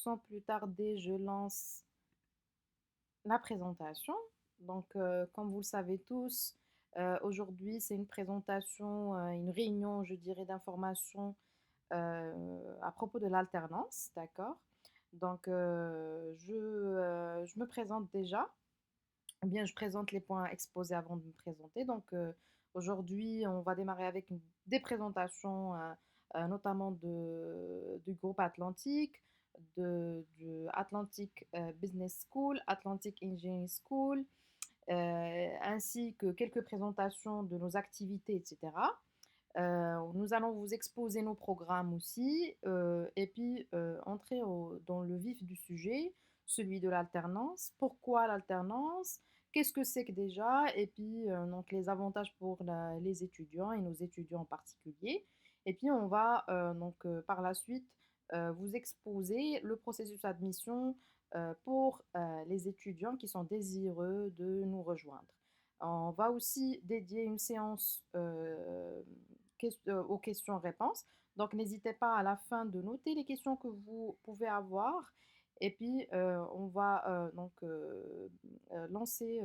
sans plus tarder, je lance la présentation. Donc, comme vous le savez tous, aujourd'hui, c'est une présentation, une réunion, je dirais, d'information à propos de l'alternance, d'accord? Donc, je me présente déjà. Eh bien, je présente les points exposés avant de me présenter. Donc, aujourd'hui, on va démarrer avec des présentations, notamment du groupe Atlantique, du Atlantic Business School, Atlantic Engineering School, ainsi que quelques présentations de nos activités, etc. Nous allons vous exposer nos programmes aussi, et puis entrer dans le vif du sujet, celui de l'alternance. Pourquoi l'alternance? Qu'est-ce que c'est que déjà? Et puis donc les avantages pour les étudiants et nos étudiants en particulier. Et puis on va par la suite vous exposer le processus d'admission pour les étudiants qui sont désireux de nous rejoindre. On va aussi dédier une séance aux questions-réponses. Donc, n'hésitez pas à la fin de noter les questions que vous pouvez avoir. Et puis, on va lancer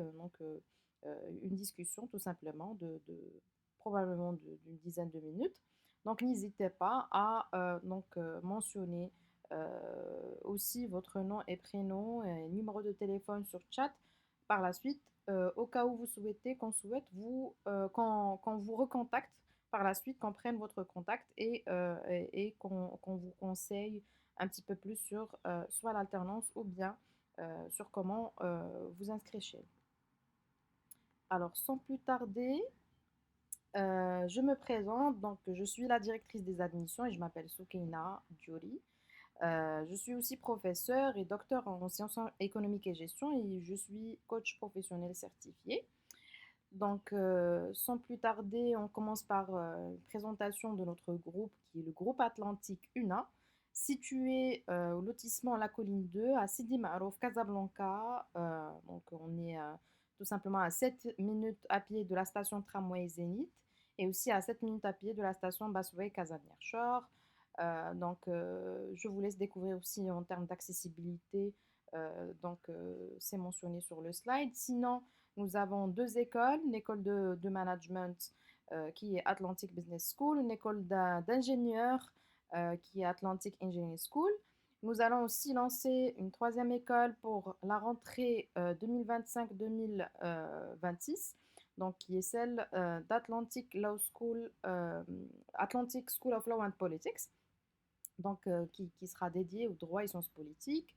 une discussion tout simplement probablement d'une dizaine de minutes. Donc, n'hésitez pas à mentionner aussi votre nom et prénom et numéro de téléphone sur chat par la suite, au cas où vous souhaitez qu'on vous recontacte par la suite, qu'on prenne votre contact et qu'on vous conseille un petit peu plus sur soit l'alternance ou bien sur comment vous inscrire chez nous. Alors, sans plus tarder, je me présente. Donc, je suis la directrice des admissions et je m'appelle Soukeina Diori. Je suis aussi professeure et docteur en sciences économiques et gestion et je suis coach professionnel certifié. Donc, sans plus tarder, on commence par une présentation de notre groupe, qui est le groupe Atlantique UNA, situé au lotissement La Colline 2, à Sidi Maharouf, Casablanca. Donc, on est tout simplement à 7 minutes à pied de la station tramway Zénith et aussi à 7 minutes à pied de la station Busway Casamir Shore. Je vous laisse découvrir aussi en termes d'accessibilité. C'est mentionné sur le slide. Sinon, nous avons deux écoles, une école de management qui est Atlantic Business School, une école d'ingénieurs qui est Atlantic Engineering School. Nous allons aussi lancer une troisième école pour la rentrée 2025-2026, donc qui est celle d'Atlantic Law School, Atlantic School of Law and Politics, donc qui sera dédiée au droit et sciences politiques.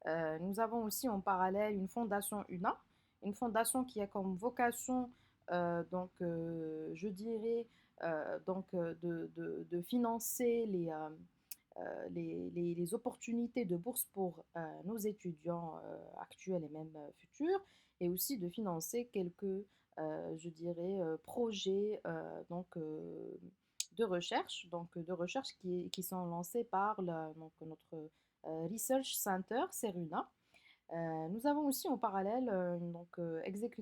Nous avons aussi en parallèle une fondation UNA, une fondation qui a comme vocation, je dirais, de financer les opportunités de bourse pour nos étudiants actuels et même futurs, et aussi de financer quelques, je dirais, projets de recherche qui sont lancés par notre Research Center, CERUNA. Nous avons aussi en parallèle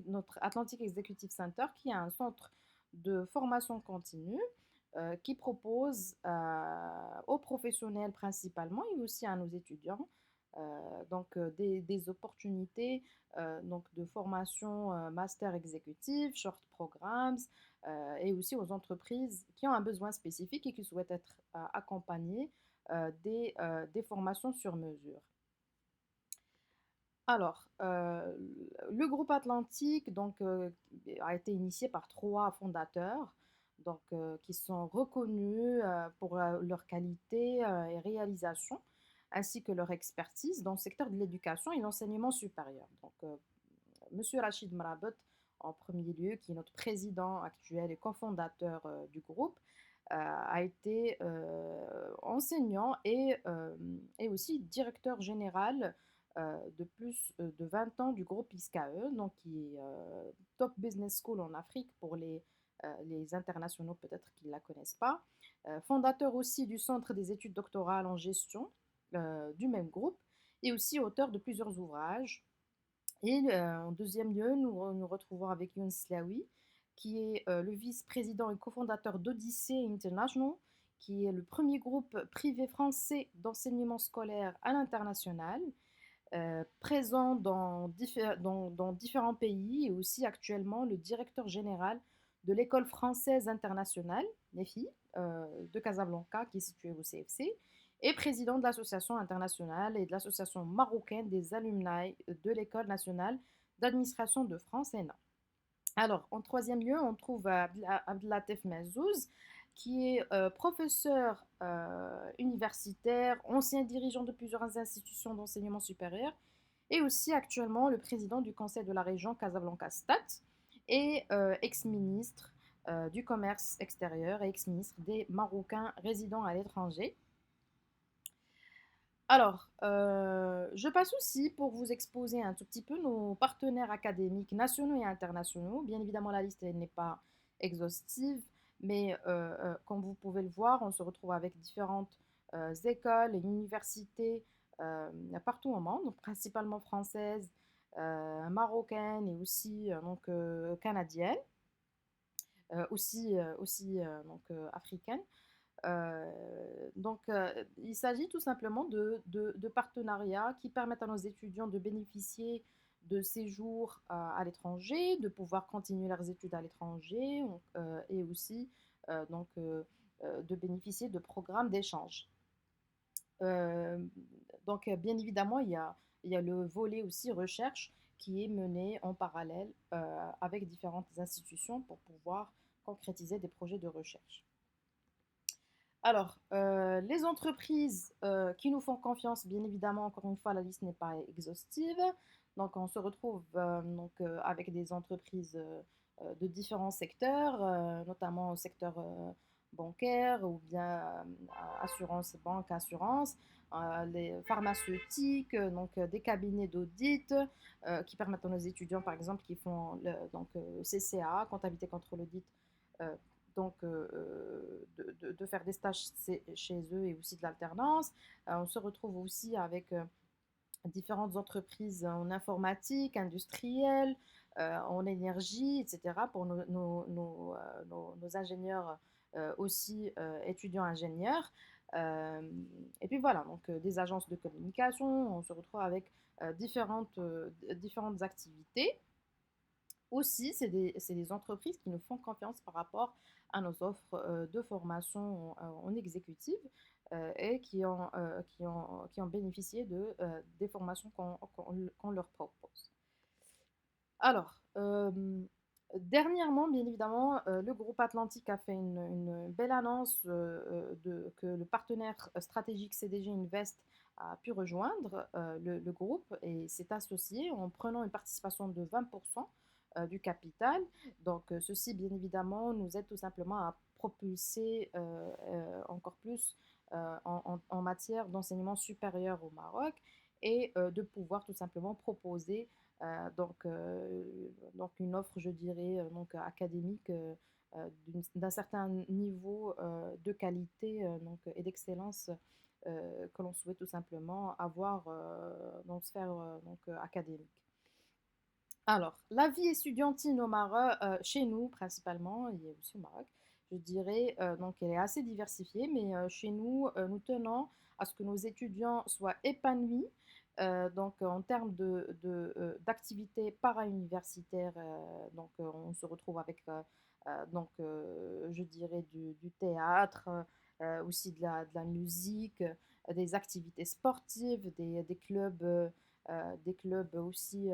notre Atlantic Executive Center, qui est un centre de formation continue qui propose aux professionnels principalement et aussi à nos étudiants des opportunités de formation master exécutive, short programs et aussi aux entreprises qui ont un besoin spécifique et qui souhaitent être accompagnées des formations sur mesure. Alors, le groupe Atlantique a été initié par trois fondateurs qui sont reconnus pour leur qualité et réalisation, ainsi que leur expertise dans le secteur de l'éducation et l'enseignement supérieur. Monsieur Rachid Mrabet, en premier lieu, qui est notre président actuel et cofondateur du groupe, a été enseignant et aussi directeur général de plus de 20 ans du groupe ISCAE, donc qui est Top Business School en Afrique pour les internationaux peut-être qui ne la connaissent pas. Fondateur aussi du Centre des études doctorales en gestion du même groupe et aussi auteur de plusieurs ouvrages. Et en deuxième lieu, nous retrouvons avec Younes Slaoui, qui est le vice-président et cofondateur d'Odyssey International, qui est le premier groupe privé français d'enseignement scolaire à l'international, présent dans différents pays et aussi actuellement le directeur général de l'école française internationale, NEFI, de Casablanca, qui est située au CFC, et président de l'association internationale et de l'association marocaine des alumni de l'école nationale d'administration de France, ENA. Alors, en troisième lieu, on trouve Abdellatif Mazouz, qui est professeur universitaire, ancien dirigeant de plusieurs institutions d'enseignement supérieur, et aussi actuellement le président du conseil de la région Casablanca-Stat, et ex-ministre du commerce extérieur et ex-ministre des Marocains résidant à l'étranger. Alors, je passe aussi pour vous exposer un tout petit peu nos partenaires académiques nationaux et internationaux. Bien évidemment, la liste n'est pas exhaustive, mais comme vous pouvez le voir, on se retrouve avec différentes écoles et universités partout au monde, donc principalement françaises, marocaines et aussi canadiennes, aussi africaines. Il s'agit tout simplement de partenariats qui permettent à nos étudiants de bénéficier de séjours à l'étranger, de pouvoir continuer leurs études à l'étranger et aussi de bénéficier de programmes d'échange. Euh, Bien évidemment, il y a le volet aussi recherche qui est mené en parallèle avec différentes institutions pour pouvoir concrétiser des projets de recherche. Alors, les entreprises qui nous font confiance, bien évidemment, encore une fois, la liste n'est pas exhaustive. Donc, on se retrouve avec des entreprises de différents secteurs, notamment au secteur bancaire ou bien assurance, banque, assurance, les pharmaceutiques, des cabinets d'audit qui permettent à nos étudiants, par exemple, qui font CCA, comptabilité contre l'audit, euh, de faire des stages chez eux et aussi de l'alternance. On se retrouve aussi avec différentes entreprises en informatique, industrielle, en énergie, etc. pour nos ingénieurs aussi étudiants ingénieurs. Euh, et puis voilà, donc des agences de communication, on se retrouve avec différentes activités. Aussi, c'est des entreprises qui nous font confiance par rapport à nos offres de formation en exécutive et qui ont bénéficié des formations qu'on leur propose. Alors, dernièrement, bien évidemment, le groupe Atlantique a fait une belle annonce que le partenaire stratégique CDG Invest a pu rejoindre le groupe et s'est associé en prenant une participation de 20% du capital. Donc, ceci, bien évidemment, nous aide tout simplement à propulser encore plus en matière d'enseignement supérieur au Maroc et de pouvoir tout simplement proposer une offre, je dirais, académique d'un certain niveau de qualité et d'excellence que l'on souhaite tout simplement avoir dans la sphère académique. Alors, la vie estudiantine au Maroc, chez nous principalement, et aussi au Maroc, je dirais, elle est assez diversifiée, mais chez nous, nous tenons à ce que nos étudiants soient épanouis, en termes d'activités para-universitaires, on se retrouve avec, je dirais, du théâtre, aussi de la musique, des activités sportives, des clubs aussi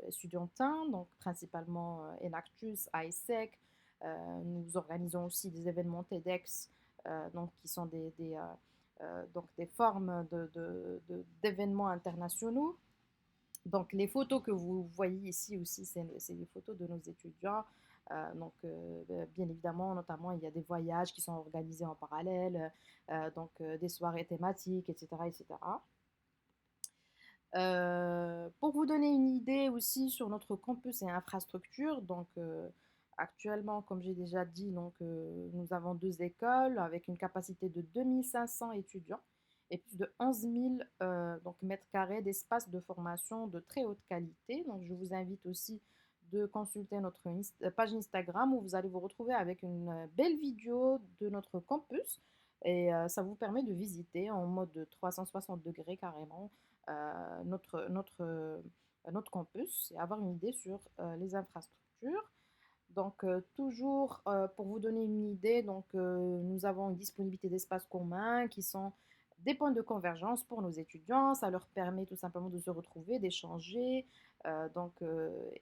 estudiantins, donc principalement Enactus, ISEC. Nous organisons aussi des événements TEDx, qui sont des formes d'événements internationaux. Donc les photos que vous voyez ici aussi, c'est des photos de nos étudiants. Bien évidemment, notamment, il y a des voyages qui sont organisés en parallèle, des soirées thématiques, etc., etc. Pour vous donner une idée aussi sur notre campus et infrastructure, actuellement, comme j'ai déjà dit, nous avons deux écoles avec une capacité de 2500 étudiants et plus de 11 000 mètres carrés d'espace de formation de très haute qualité. Donc, je vous invite aussi de consulter notre page Instagram où vous allez vous retrouver avec une belle vidéo de notre campus et ça vous permet de visiter en mode de 360 degrés carrément notre campus et avoir une idée sur les infrastructures. Donc, toujours pour vous donner une idée, donc, nous avons une disponibilité d'espaces communs qui sont des points de convergence pour nos étudiants. Ça leur permet tout simplement de se retrouver, d'échanger,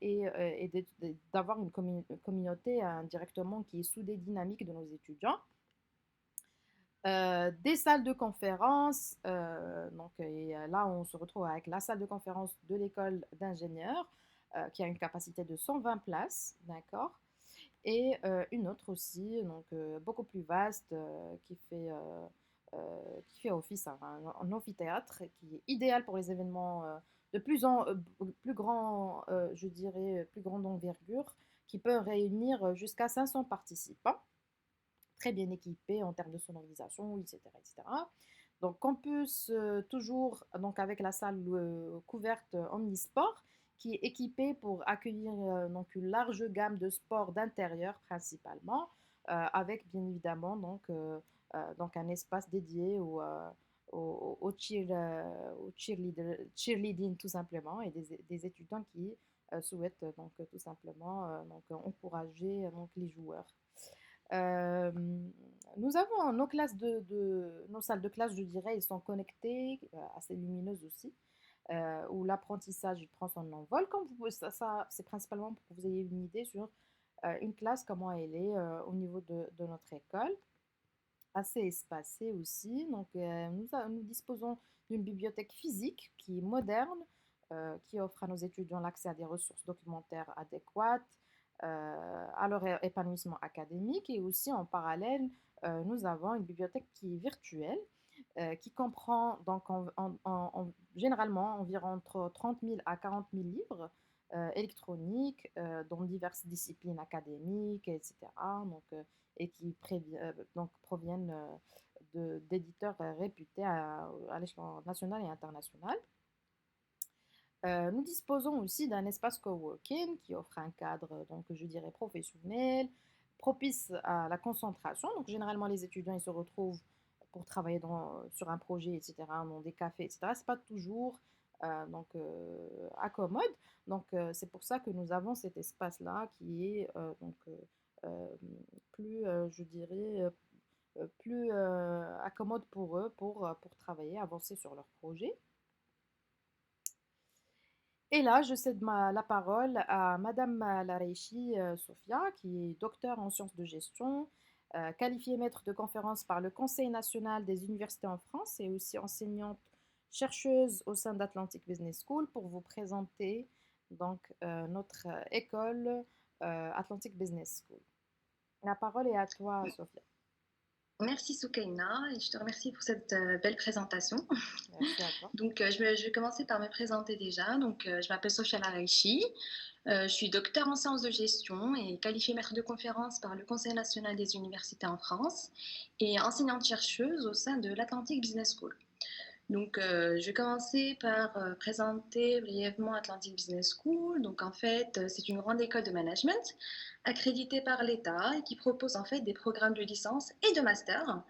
et d'avoir une communauté indirectement qui est soudée, dynamique de nos étudiants. Des salles de conférence, là on se retrouve avec la salle de conférence de l'école d'ingénieurs qui a une capacité de 120 places, d'accord? Et une autre aussi, donc beaucoup plus vaste, qui fait office à un amphithéâtre qui est idéal pour les événements plus grand, je dirais, plus grande envergure, qui peut réunir jusqu'à 500 participants, très bien équipé en termes de sonorisation, etc., etc. Donc campus toujours donc avec la salle couverte omnisport qui est équipée pour accueillir donc une large gamme de sports d'intérieur principalement, avec bien évidemment donc un espace dédié au cheerleading tout simplement et des étudiants qui souhaitent tout simplement encourager donc les joueurs. Euh, Nous avons nos salles de classe, je dirais, ils sont connectées, assez lumineuses aussi, où l'apprentissage il prend son envol. Comme vous pouvez, c'est principalement pour que vous ayez une idée sur une classe, comment elle est au niveau de notre école, assez espacée aussi. Donc, nous disposons d'une bibliothèque physique qui est moderne, qui offre à nos étudiants l'accès à des ressources documentaires adéquates, à leur épanouissement académique. Et aussi, en parallèle, nous avons une bibliothèque qui est virtuelle, qui comprend donc généralement environ entre 30 000 à 40 000 livres électroniques dans diverses disciplines académiques, etc. Et qui donc proviennent d'éditeurs réputés à l'échelon national et international. Nous disposons aussi d'un espace coworking qui offre un cadre, donc je dirais professionnel, propice à la concentration. Donc généralement les étudiants ils se retrouvent pour travailler sur un projet, etc., dans des cafés, etc. C'est pas toujours accommode. Donc c'est pour ça que nous avons cet espace-là qui est euh, plus, je dirais, plus accommode pour eux pour travailler, avancer sur leur projet. Et là, je cède la parole à Madame Lareichi Sofia, qui est docteur en sciences de gestion, qualifiée maître de conférence par le Conseil national des universités en France et aussi enseignante chercheuse au sein d'Atlantic Business School pour vous présenter donc notre école Atlantic Business School. La parole est à toi, Sofia. Merci Soukaina et je te remercie pour cette belle présentation. Merci à toi. Donc, je vais commencer par me présenter déjà. Donc, je m'appelle Sofia Lareichi. Je suis docteur en sciences de gestion et qualifiée maître de conférence par le Conseil national des universités en France et enseignante-chercheuse au sein de l'Atlantic Business School. Donc, je vais commencer par présenter brièvement Atlantic Business School. Donc, en fait, c'est une grande école de management accréditée par l'État et qui propose en fait des programmes de licence et de master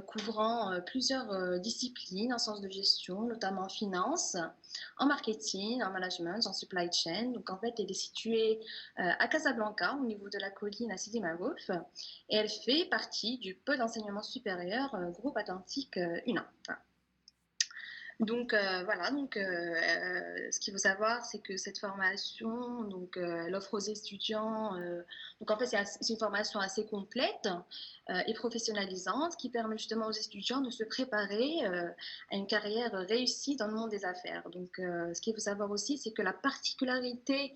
couvrant plusieurs disciplines en sciences de gestion, notamment en finance, en marketing, en management, en supply chain. Donc, en fait, elle est située à Casablanca, au niveau de la colline à Sidi Magouf, et elle fait partie du pôle d'enseignement supérieur groupe Atlantique UNA. Voilà. Donc voilà, ce qu'il faut savoir, c'est que cette formation, elle offre aux étudiants, donc en fait c'est une formation assez complète et professionnalisante qui permet justement aux étudiants de se préparer à une carrière réussie dans le monde des affaires. Donc ce qu'il faut savoir aussi, c'est que la particularité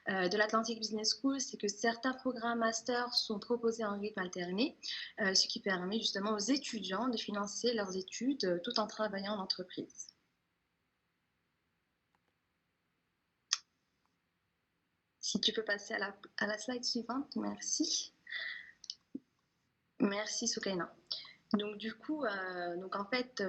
de l'Atlantic Business School, c'est que certains programmes master sont proposés en rythme alterné, ce qui permet justement aux étudiants de financer leurs études tout en travaillant en entreprise. Si tu peux passer à la slide suivante, merci. Merci Soukaina. Donc du coup, donc en fait,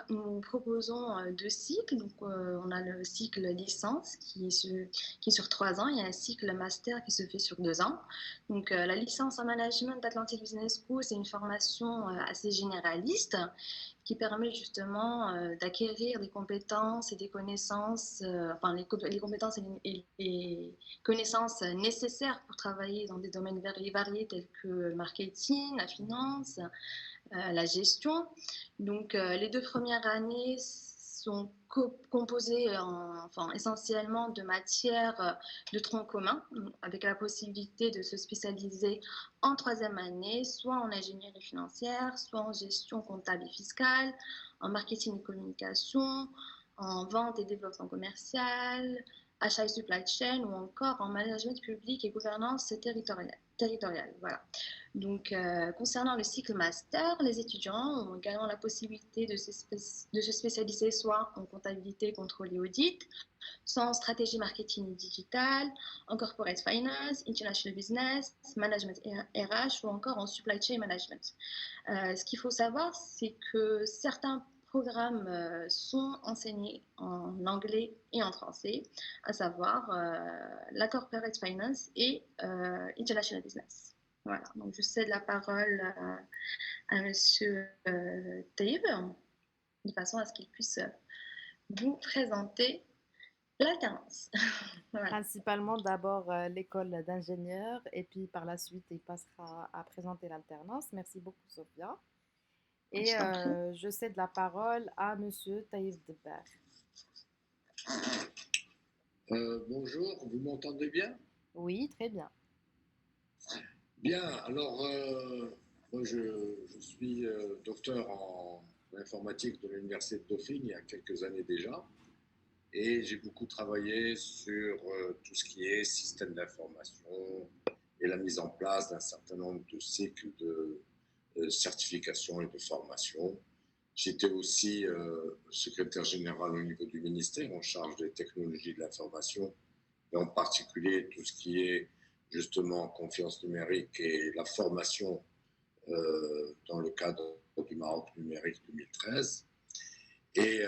nous proposons 2 cycles. Donc, on a le cycle licence qui est sur 3 ans. Il y a un cycle master qui se fait sur 2 ans. Donc, la licence en management d'Atlantic Business School, c'est une formation assez généraliste qui permet justement d'acquérir des compétences et des connaissances, enfin les compétences et les connaissances nécessaires pour travailler dans des domaines variés tels que le marketing, la finance, la gestion. Donc, les 2 premières années sont composées enfin, essentiellement de matières de tronc commun, avec la possibilité de se spécialiser en troisième année, soit en ingénierie financière, soit en gestion comptable et fiscale, en marketing et communication, en vente et développement commercial, achat et supply chain, ou encore en management public et gouvernance territoriale. Voilà. Donc, concernant le cycle master, les étudiants ont également la possibilité de se spécialiser soit en comptabilité, contrôle et audit, soit en stratégie marketing et digital, en corporate finance, international business, management RH ou encore en supply chain management. Ce qu'il faut savoir, c'est que certains programmes sont enseignés en anglais et en français, à savoir la corporate finance et international business. Voilà, donc je cède la parole à Monsieur Taïb, de façon à ce qu'il puisse vous présenter l'alternance. Voilà. Principalement d'abord l'école d'ingénieur et puis par la suite il passera à présenter l'alternance. Merci beaucoup Sophia. Et Je t'en prie. je cède la parole à Monsieur Taïf Deber. Bonjour, vous m'entendez bien? Oui, très bien. Bien, alors moi je suis docteur en informatique de l'Université de Dauphine il y a quelques années déjà et j'ai beaucoup travaillé sur tout ce qui est système d'information et la mise en place d'un certain nombre de cycles de certification et de formation. J'étais aussi secrétaire général au niveau du ministère en charge des technologies de l'information et en particulier tout ce qui est justement confiance numérique et la formation dans le cadre du Maroc numérique 2013. Et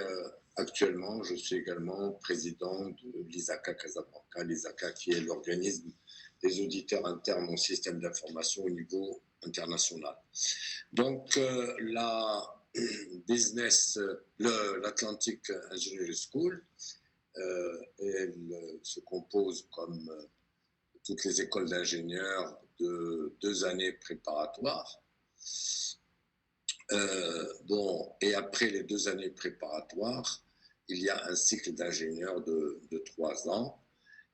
actuellement, je suis également président de l'ISACA Casablanca, l'ISACA qui est l'organisme des auditeurs internes au système d'information au niveau international. Donc, la business, l'Atlantic Engineering School, elle se compose, comme toutes les écoles d'ingénieurs, de 2 années préparatoires. Bon, et après les 2 années préparatoires, il y a un cycle d'ingénieur de 3 ans,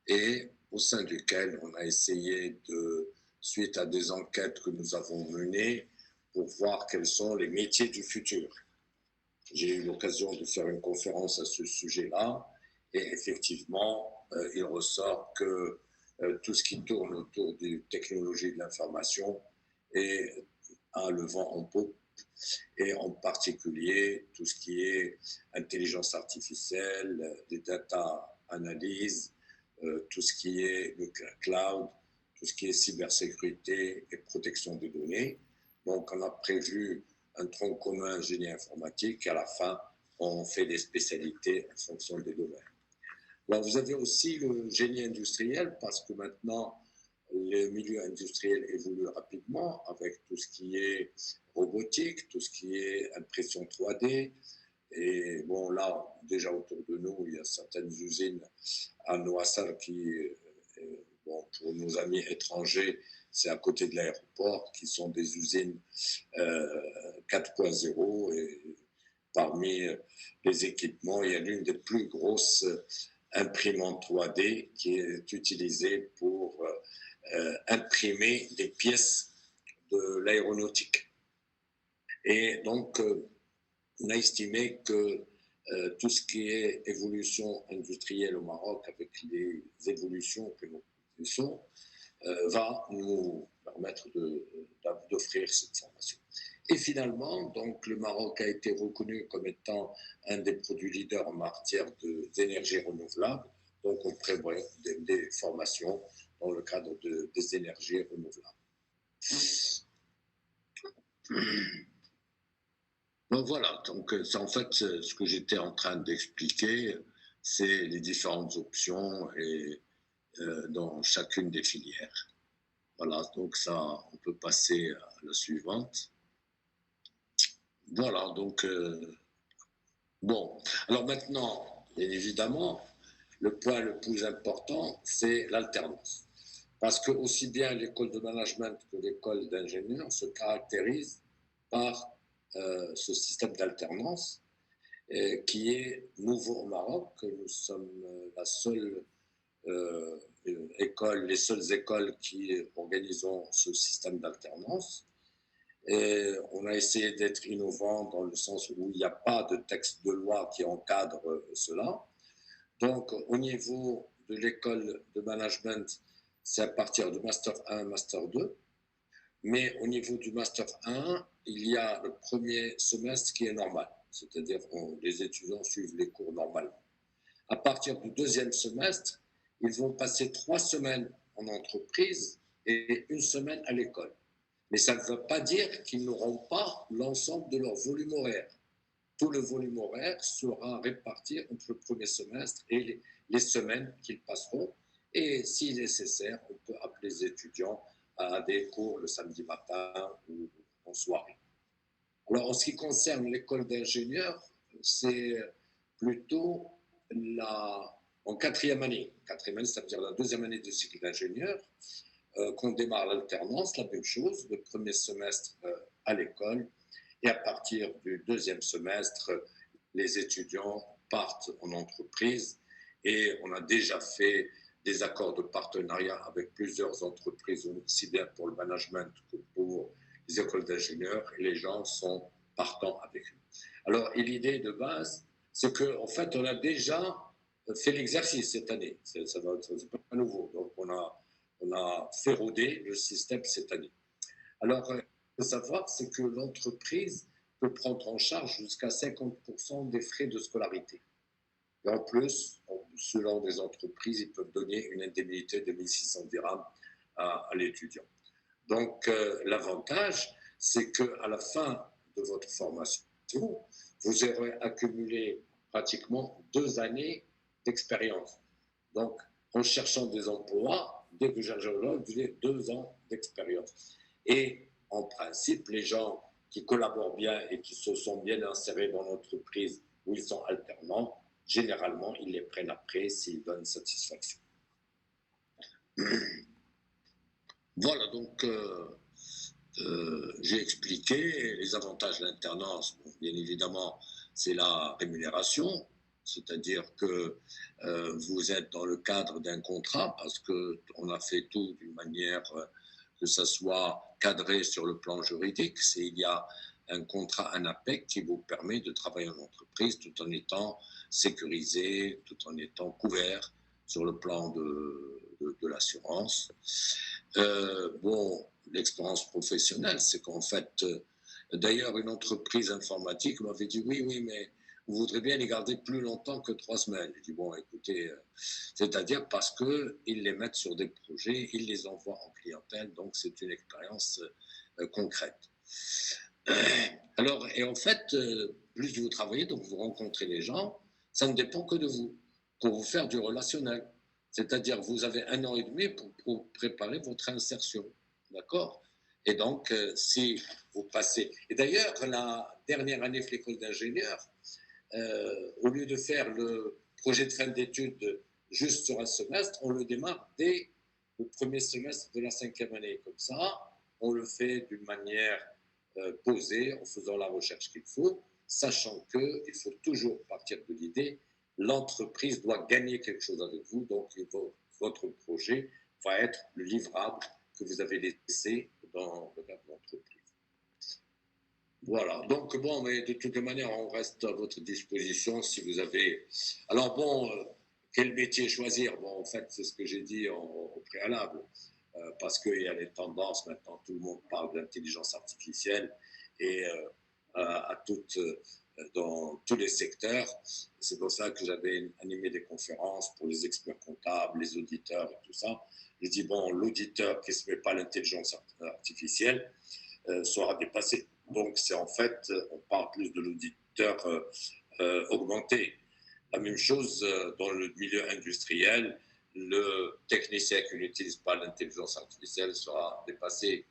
et au sein duquel on a essayé suite à des enquêtes que nous avons menées, pour voir quels sont les métiers du futur. J'ai eu l'occasion de faire une conférence à ce sujet-là, et effectivement, il ressort que tout ce qui tourne autour des technologies de l'information a le vent en poupe, et en particulier tout ce qui est intelligence artificielle, des data analyses, tout ce qui est le cloud, tout ce qui est cybersécurité et protection des données. Donc, on a prévu un tronc commun génie informatique et à la fin, on fait des spécialités en fonction des domaines. Alors, vous avez aussi le génie industriel parce que maintenant, le milieu industriel évolue rapidement avec tout ce qui est robotique, tout ce qui est impression 3D. Et bon, là, déjà autour de nous, il y a certaines usines à Noassal qui, bon, pour nos amis étrangers, c'est à côté de l'aéroport, qui sont des usines 4.0. Et parmi les équipements, il y a l'une des plus grosses imprimantes 3D qui est utilisée pour imprimer des pièces de l'aéronautique. Et donc, on a estimé que tout ce qui est évolution industrielle au Maroc, avec les évolutions que nous connaissons, va nous permettre d'offrir cette formation. Et finalement, donc, le Maroc a été reconnu comme étant un des produits leaders en matière d'énergie renouvelable. Donc, on prévoit des formations dans le cadre des énergies renouvelables. Donc voilà, donc c'est en fait ce que j'étais en train d'expliquer, c'est les différentes options et dans chacune des filières. Voilà, donc ça, on peut passer à la suivante. Voilà, donc bon. Alors maintenant, bien évidemment, le point le plus important, c'est l'alternance. Parce que aussi bien l'école de management que l'école d'ingénieur se caractérisent par ce système d'alternance qui est nouveau au Maroc. Nous sommes la seule euh, école, les seules écoles qui organisons ce système d'alternance. Et on a essayé d'être innovant dans le sens où il n'y a pas de texte de loi qui encadre cela. Donc, au niveau de l'école de management, c'est à partir du Master 1, Master 2. Mais au niveau du Master 1, il y a le premier semestre qui est normal. C'est-à-dire que les étudiants suivent les cours normalement. À partir du deuxième semestre, ils vont passer 3 semaines en entreprise et une semaine à l'école. Mais ça ne veut pas dire qu'ils n'auront pas l'ensemble de leur volume horaire. Tout le volume horaire sera réparti entre le premier semestre et les semaines qu'ils passeront. Et si nécessaire, on peut appeler les étudiants à des cours le samedi matin ou en soirée. Alors, en ce qui concerne l'école d'ingénieurs, c'est plutôt en quatrième année. Quatrième année, ça veut dire la deuxième année du cycle d'ingénieur, qu'on démarre l'alternance, la même chose, le premier semestre à l'école, et à partir du deuxième semestre, les étudiants partent en entreprise et on a déjà fait des accords de partenariat avec plusieurs entreprises, aussi bien pour le management que pour les écoles d'ingénieurs, et les gens sont partants avec eux. Alors, et l'idée de base, c'est qu'en fait, on a déjà fait l'exercice cette année. C'est pas nouveau. Donc, on a fait rôder le système cette année. Alors, il faut savoir, c'est que l'entreprise peut prendre en charge jusqu'à 50% des frais de scolarité. Et en plus, selon des entreprises, ils peuvent donner une indemnité de 1600 dirhams à l'étudiant. Donc, l'avantage, c'est qu'à la fin de votre formation, vous aurez accumulé pratiquement 2 années d'expérience. Donc, en cherchant des emplois, dès que j'arrive, vous avez 2 ans d'expérience. Et en principe, les gens qui collaborent bien et qui se sont bien insérés dans l'entreprise où ils sont alternants, généralement, ils les prennent après s'ils donnent satisfaction. Voilà, donc j'ai expliqué les avantages de l'alternance. Bon, bien évidemment, c'est la rémunération, c'est-à-dire que vous êtes dans le cadre d'un contrat parce qu'on a fait tout d'une manière que ça soit cadré sur le plan juridique. Il y a un contrat, un APEC qui vous permet de travailler en entreprise tout en étant sécurisé, tout en étant couvert sur le plan de l'assurance. Bon, l'expérience professionnelle, c'est qu'en fait, d'ailleurs, une entreprise informatique m'avait dit oui, oui, mais vous voudrez bien les garder plus longtemps que 3 semaines. J'ai dit bon, écoutez, c'est-à-dire parce qu'ils les mettent sur des projets, ils les envoient en clientèle, donc c'est une expérience concrète. Alors, et en fait, plus vous travaillez, donc vous rencontrez les gens, ça ne dépend que de vous, pour vous faire du relationnel. C'est-à-dire, vous avez 1 an et demi pour préparer votre insertion. D'accord? Et donc, si vous passez. Et d'ailleurs, la dernière année de l'école d'ingénieur, au lieu de faire le projet de fin d'études juste sur un semestre, on le démarre dès le premier semestre de la 5e année. Comme ça, on le fait d'une manière posée, en faisant la recherche qu'il faut, sachant qu'il faut toujours partir de l'idée l'entreprise doit gagner quelque chose avec vous, donc votre projet va être le livrable que vous avez laissé dans le cadre de l'entreprise. Voilà, donc bon, mais de toute manière, on reste à votre disposition si vous avez... Alors bon, quel métier choisir? Bon, en fait, c'est ce que j'ai dit au préalable, parce qu'il y a les tendances, maintenant tout le monde parle d'intelligence artificielle, et dans tous les secteurs. C'est pour ça que j'avais animé des conférences pour les experts comptables, les auditeurs et tout ça. Je dis, bon, l'auditeur qui ne se met pas l'intelligence artificielle sera dépassé. Donc, c'est en fait, on parle plus de l'auditeur augmenté. La même chose dans le milieu industriel, le technicien qui n'utilise pas l'intelligence artificielle sera dépassé.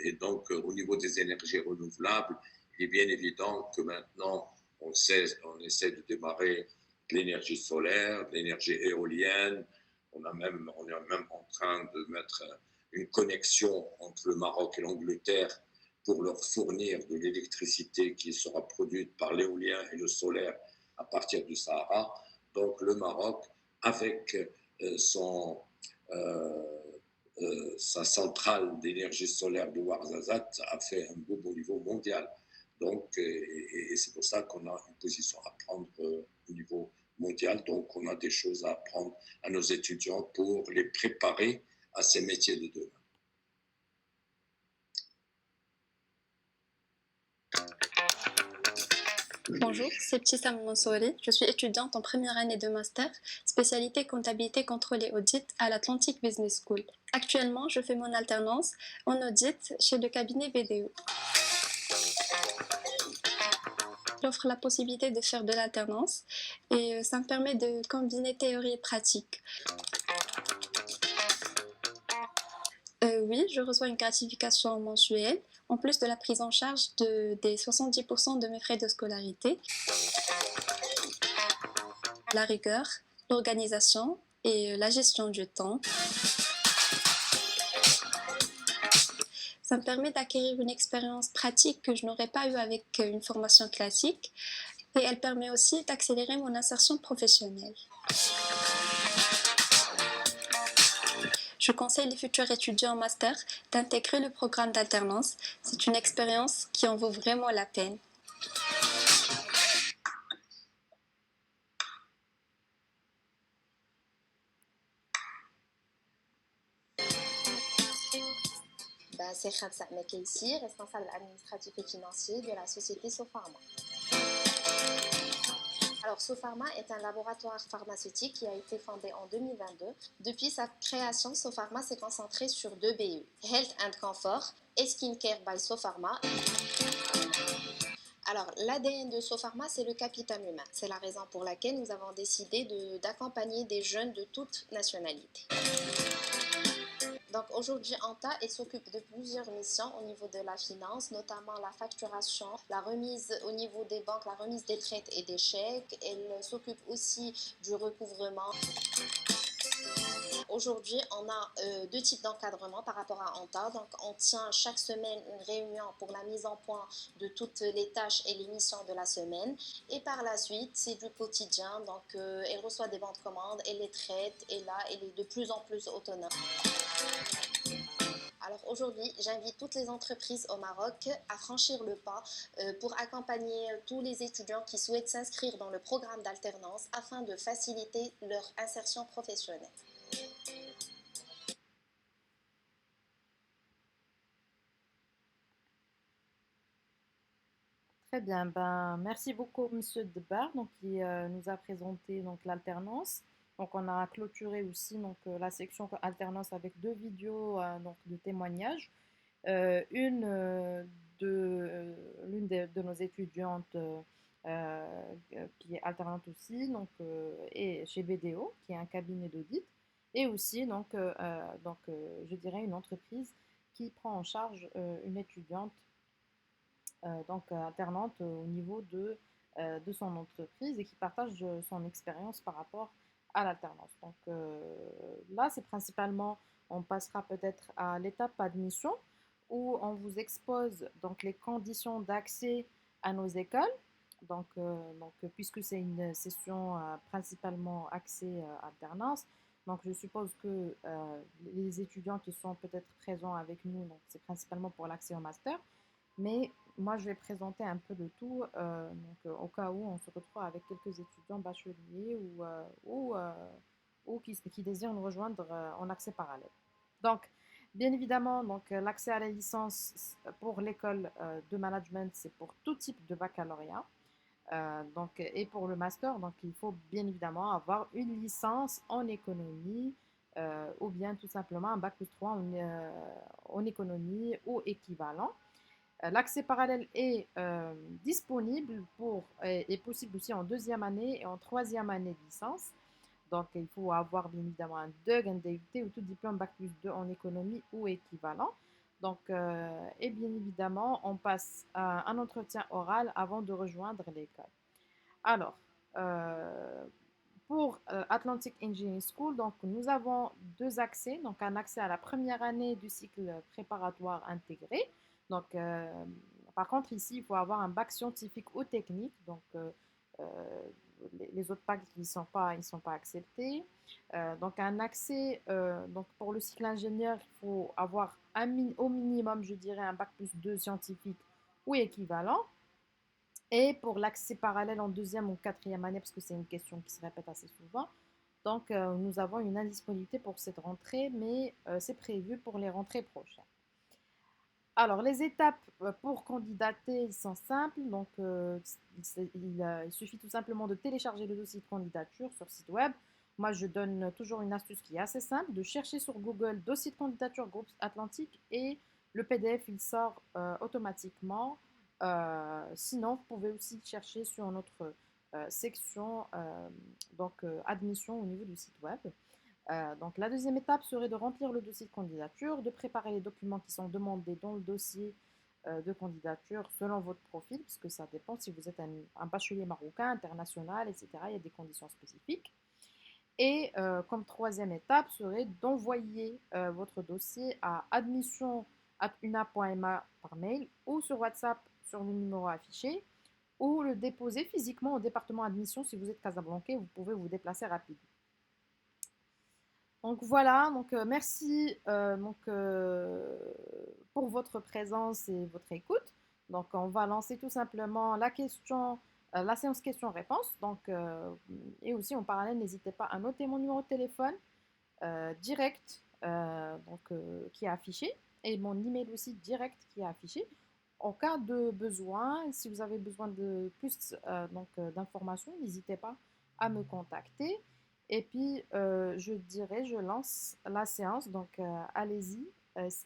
Et donc, au niveau des énergies renouvelables, il est bien évident que maintenant, on essaie de démarrer de l'énergie solaire, de l'énergie éolienne. On est même en train de mettre une connexion entre le Maroc et l'Angleterre pour leur fournir de l'électricité qui sera produite par l'éolien et le solaire à partir du Sahara. Donc le Maroc, avec son, euh, sa centrale d'énergie solaire de Ouarzazate, a fait un beau niveau mondial. Donc, et c'est pour ça qu'on a une position à prendre au niveau mondial. Donc, on a des choses à apprendre à nos étudiants pour les préparer à ces métiers de demain. Bonjour, c'est Ptissam Mansouri. Je suis étudiante en première année de master, spécialité comptabilité, contrôle et audit à l'Atlantic Business School. Actuellement, je fais mon alternance en audit chez le cabinet BDO. J'offre la possibilité de faire de l'alternance et ça me permet de combiner théorie et pratique. Oui, je reçois une gratification mensuelle, en plus de la prise en charge des 70% de mes frais de scolarité. La rigueur, l'organisation et la gestion du temps. Ça me permet d'acquérir une expérience pratique que je n'aurais pas eue avec une formation classique et elle permet aussi d'accélérer mon insertion professionnelle. Je conseille les futurs étudiants en master d'intégrer le programme d'alternance. C'est une expérience qui en vaut vraiment la peine. C'est Khabsa Mekaissi, responsable administratif et financier de la société Sopharma. Alors, Sopharma est un laboratoire pharmaceutique qui a été fondé en 2022. Depuis sa création, Sopharma s'est concentré sur 2 BU, Health and Comfort et Skincare by Sopharma. Alors, l'ADN de Sopharma, c'est le capital humain. C'est la raison pour laquelle nous avons décidé d'accompagner des jeunes de toutes nationalités. Donc aujourd'hui, Anta, elle s'occupe de plusieurs missions au niveau de la finance, notamment la facturation, la remise au niveau des banques, la remise des traites et des chèques. Elle s'occupe aussi du recouvrement. Aujourd'hui, on a 2 types d'encadrement par rapport à Anta. Donc, on tient chaque semaine une réunion pour la mise en point de toutes les tâches et les missions de la semaine. Et par la suite, c'est du quotidien. Donc, elle reçoit des bandes commandes, elle les traite et là, elle est de plus en plus autonome. Alors aujourd'hui, j'invite toutes les entreprises au Maroc à franchir le pas pour accompagner tous les étudiants qui souhaitent s'inscrire dans le programme d'alternance afin de faciliter leur insertion professionnelle. Très bien, ben, merci beaucoup Monsieur Debar donc, qui nous a présenté donc, l'alternance. Donc on a clôturé aussi donc, la section alternance avec 2 vidéos donc, de témoignages. Une l'une de nos étudiantes qui est alternante aussi donc, et chez BDO, qui est un cabinet d'audit, et aussi je dirais une entreprise qui prend en charge une étudiante donc alternante au niveau de son entreprise et qui partage son expérience par rapport à l'alternance. Donc là, c'est principalement, on passera peut-être à l'étape admission où on vous expose donc les conditions d'accès à nos écoles. Donc, puisque c'est une session principalement axée alternance, donc je suppose que les étudiants qui sont peut-être présents avec nous, donc c'est principalement pour l'accès au master, mais moi, je vais présenter un peu de tout, au cas où on se retrouve avec quelques étudiants bacheliers ou qui désirent nous rejoindre en accès parallèle. Donc, bien évidemment, donc, l'accès à la licence pour l'école de management, c'est pour tout type de baccalauréat. Et pour le master, donc, il faut bien évidemment avoir une licence en économie ou bien tout simplement un bac plus 3 en économie ou équivalent. L'accès parallèle est disponible est possible aussi en deuxième année et en troisième année de licence. Donc, il faut avoir bien évidemment un DUG, un DUT ou tout diplôme Bac+2 en économie ou équivalent. Donc, et bien évidemment, on passe à un entretien oral avant de rejoindre l'école. Alors, pour Atlantic Engineering School, donc, nous avons deux accès. Donc, un accès à la première année du cycle préparatoire intégré. Donc, par contre, ici, il faut avoir un bac scientifique ou technique. Donc, euh, les autres bacs, ils sont pas acceptés. Donc, un accès donc pour le cycle ingénieur, il faut avoir au minimum, je dirais, un bac+2 scientifique ou équivalent. Et pour l'accès parallèle en deuxième ou quatrième année, parce que c'est une question qui se répète assez souvent, donc nous avons une indisponibilité pour cette rentrée, mais c'est prévu pour les rentrées prochaines. Alors, les étapes pour candidater sont simples. Donc, il suffit tout simplement de télécharger le dossier de candidature sur site web. Moi, je donne toujours une astuce qui est assez simple, de chercher sur Google dossier de candidature groupe Atlantique et le PDF, il sort automatiquement. Sinon, vous pouvez aussi chercher sur notre section admission au niveau du site web. Donc la deuxième étape serait de remplir le dossier de candidature, de préparer les documents qui sont demandés dans le dossier de candidature selon votre profil, puisque ça dépend si vous êtes un bachelier marocain, international, etc. Il y a des conditions spécifiques. Et comme troisième étape serait d'envoyer votre dossier à admission@una.ma par mail ou sur WhatsApp sur le numéro affiché ou le déposer physiquement au département admission si vous êtes casablancais, vous pouvez vous déplacer rapidement. Donc voilà, donc merci pour votre présence et votre écoute. Donc on va lancer tout simplement la séance questions-réponses. Donc et aussi en parallèle, n'hésitez pas à noter mon numéro de téléphone direct qui est affiché et mon email aussi direct qui est affiché. En cas de besoin, si vous avez besoin de plus d'informations, n'hésitez pas à me contacter. Et puis, je dirais, je lance la séance. Donc, allez-y,